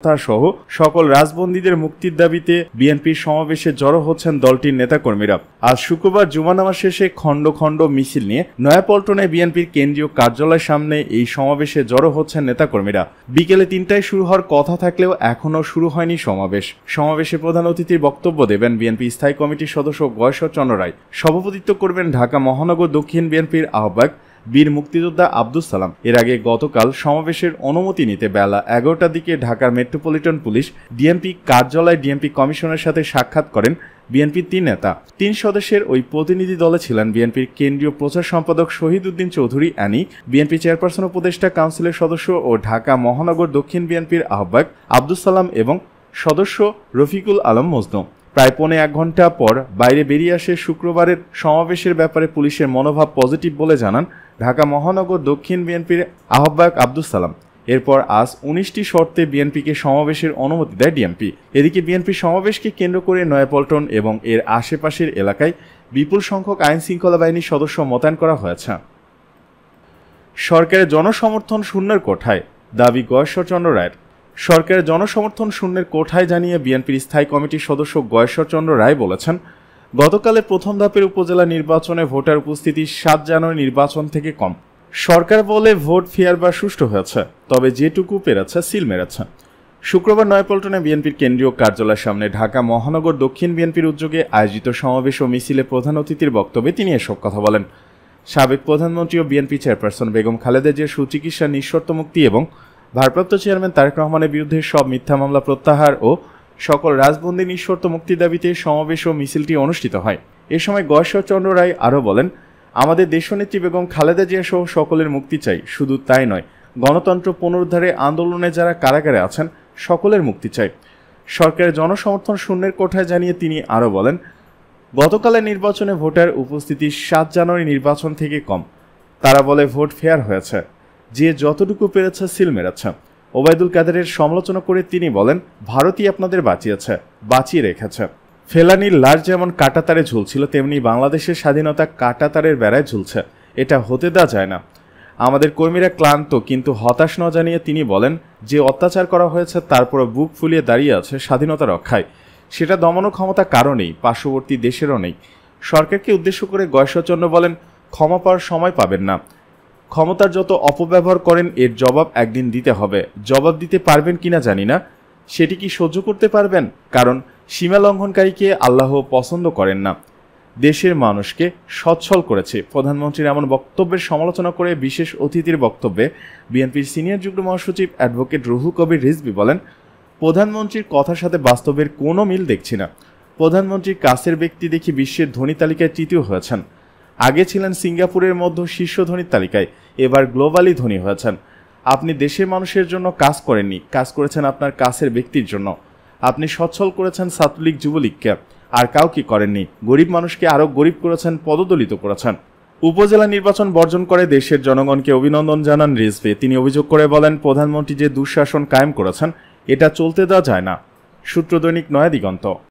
সহ সকল রাজবন্দীদের মুক্তির দাবিতে বিএনপির সমাবেশে জড়ো হচ্ছেন দলটির নেতাকর্মীরা। আজ শুক্রবার জুমা নামাজ শেষে খণ্ড খণ্ড মিছিল নিয়ে নয়াপল্টনে বিএনপির কেন্দ্রীয় কার্যালয়ের সামনে এই সমাবেশে জড়ো হচ্ছেন নেতাকর্মীরা। বিকেলে ৩টায় শুরু হওয়ার কথা থাকলেও এখনও শুরু হয়নি সমাবেশে প্রধান অতিথির বক্তব্য দেবেন বিএনপি স্থায়ী কমিটির সদস্য গয়েশ্বর চন্দ্র রায়। সভাপতিত্ব করবেন ঢাকা মহানগর দক্ষিণ বিএনপির আহ্বায়ক বীর মুক্তিযোদ্ধা আব্দুস সালাম। এর আগে গতকাল সমাবেশের অনুমতি নিতে বেলা ১১টার দিকে ঢাকার মেট্রোপলিটন পুলিশ ডিএমপি কার্যালয়ে ডিএমপি কমিশনের সাথে সাক্ষাৎ করেন বিএনপির ৩ নেতা। ৩ সদস্যের ওই প্রতিনিধি দলে ছিলেন বিএনপির কেন্দ্রীয় প্রচার সম্পাদক শহীদ উদ্দিন চৌধুরী অ্যানি, বিএনপি চেয়ারপারসন উপদেষ্টা কাউন্সিলের সদস্য ও ঢাকা মহানগর দক্ষিণ বিএনপির আহ্বায়ক আব্দুস সালাম এবং সদস্য রফিকুল আলম মজনু। প্রায় ১.৫ ঘন্টা পর বাইরে বেরিয়ে আসে শুক্রবারের সমাবেশের ব্যাপারে পুলিশের মনোভাব পজিটিভ বলে জানান ঢাকা মহানগর দক্ষিণ বিএনপির আহ্বায়ক আব্দুস সালাম। এরপর আজ ১৯টি শর্তে বিএনপিকে সমাবেশের অনুমতি দেয় ডিএমপি। এদিকে বিএনপির সমাবেশকে কেন্দ্র করে নয়াপল্টন এবং এর আশেপাশের এলাকায় বিপুল সংখ্যক আইন শৃঙ্খলা বাহিনীর সদস্য মোতায়েন করা হয়েছে। সরকারের জনসমর্থন শূন্যের কোঠায়, দাবি গয়েশ্বর চন্দ্র রায়ের। সরকারের জনসমর্থন শূন্যের কোঠায় জানিয়ে বিএনপির স্থায়ী কমিটির সদস্য গয়েশ্বর চন্দ্র রায় বলেছেন, গতকালের প্রথম ধাপের উপজেলা নির্বাচনে ভোটার উপস্থিতি ৭ জানুয়ারি নির্বাচন থেকে কম। সরকার বলে ভোট ফেয়ার বা সুষ্ঠু হয়েছে, তবে যেটুকু পেরেছে সিল মেরেছে। শুক্রবার নয়াপল্টনে বিএনপির কেন্দ্রীয় কার্যালয়ের সামনে ঢাকা মহানগর দক্ষিণ বিএনপির উদ্যোগে আয়োজিত সমাবেশ ও মিছিলে প্রধান অতিথির বক্তব্যে তিনি এসব কথা বলেন। সাবেক প্রধানমন্ত্রী ও বিএনপি চেয়ারপারসন বেগম খালেদা জিয়ার সুচিকিৎসা নিঃশর্ত মুক্তি এবং ভারপ্রাপ্ত চেয়ারম্যান তারেক রহমানের বিরুদ্ধে সব মিথ্যা মামলা প্রত্যাহার ও সকল রাজবন্দী নিঃশর্ত মুক্তির দাবিতে সমাবেশ ও মিছিলটি অনুষ্ঠিত হয়। এ সময় গয়েশ্বর চন্দ্র রায় আরও বলেন, আমাদের দেশনেত্রী বেগম খালেদা জিয়া সহ সকলের মুক্তি চাই। শুধু তাই নয়, গণতন্ত্র পুনরুদ্ধারে আন্দোলনে যারা কারাগারে আছেন সকলের মুক্তি চাই। সরকারের জনসমর্থন শূন্যের কোঠায় জানিয়ে তিনি আরও বলেন, গতকালের নির্বাচনে ভোটার উপস্থিতি ৭ জানুয়ারি নির্বাচন থেকে কম। তারা বলে ভোট ফেয়ার হয়েছে, যে যতটুকু পেরেছে সিল মেরেছে। ওবায়দুল কাদেরের সমালোচনা করে তিনি বলেন, ভারতই আপনাদের বাঁচিয়ে রেখেছে। ফেলানির লাশ যেমন কাঁটাতারে ঝুলছিল, তেমনি বাংলাদেশের স্বাধীনতা কাঁটাতারের বেড়ায় ঝুলছে। এটা হতে দেওয়া যায় না। আমাদের কর্মীরা ক্লান্ত কিন্তু হতাশ ন জানিয়ে তিনি বলেন, যে অত্যাচার করা হয়েছে তারপরে বুক ফুলিয়ে দাঁড়িয়ে আছে স্বাধীনতা রক্ষায়। সেটা দমনও ক্ষমতা কারও নেই, পার্শ্ববর্তী দেশেরও নেই। সরকারকে উদ্দেশ্য করে গয়েশ্বরচন্দ্র বলেন, ক্ষমা পাওয়ার সময় পাবেন না। ক্ষমতার যত অপব্যবহার করেন এর জবাব একদিন দিতে হবে। জবাব দিতে পারবেন কিনা জানি না, সেটি কি সহ্য করতে পারবেন? কারণ সীমা লঙ্ঘনকারীকে আল্লাহ পছন্দ করেন না। দেশের মানুষকে সচ্ছল করেছে। প্রধানমন্ত্রীর এমন বক্তব্যের সমালোচনা করে বিশেষ অতিথির বক্তব্যে বিএনপির সিনিয়র যুগ্ম মহাসচিব অ্যাডভোকেট রুহুল কবির রিজভী বলেন, প্রধানমন্ত্রীর কথার সাথে বাস্তবের কোনো মিল দেখছি না। প্রধানমন্ত্রীর কাছের ব্যক্তি দেখি বিশ্বের ধনী তালিকায় তৃতীয় হয়েছেন। আগে ছিলেন সিঙ্গাপুরের মধ্যে শীর্ষ ধনীর তালিকায়, এবার গ্লোবালি ধনী হয়েছেন। আপনি দেশের মানুষের জন্য কাজ করেননি, কাজ করেছেন আপনার কাছের ব্যক্তির জন্য। আপনি সচ্ছল করেছেন ছাত্রলীগ যুবলীগকে, আর কাউকে করেননি। গরিব মানুষকে আরও গরিব করেছেন, পদদলিত করেছেন। উপজেলা নির্বাচন বর্জন করে দেশের জনগণকে অভিনন্দন জানান রিজভী। তিনি অভিযোগ করে বলেন, প্রধানমন্ত্রী যে দুঃশাসন কায়েম করেছেন এটা চলতে দেওয়া যায় না। সূত্র দৈনিক নয়া দিগন্ত।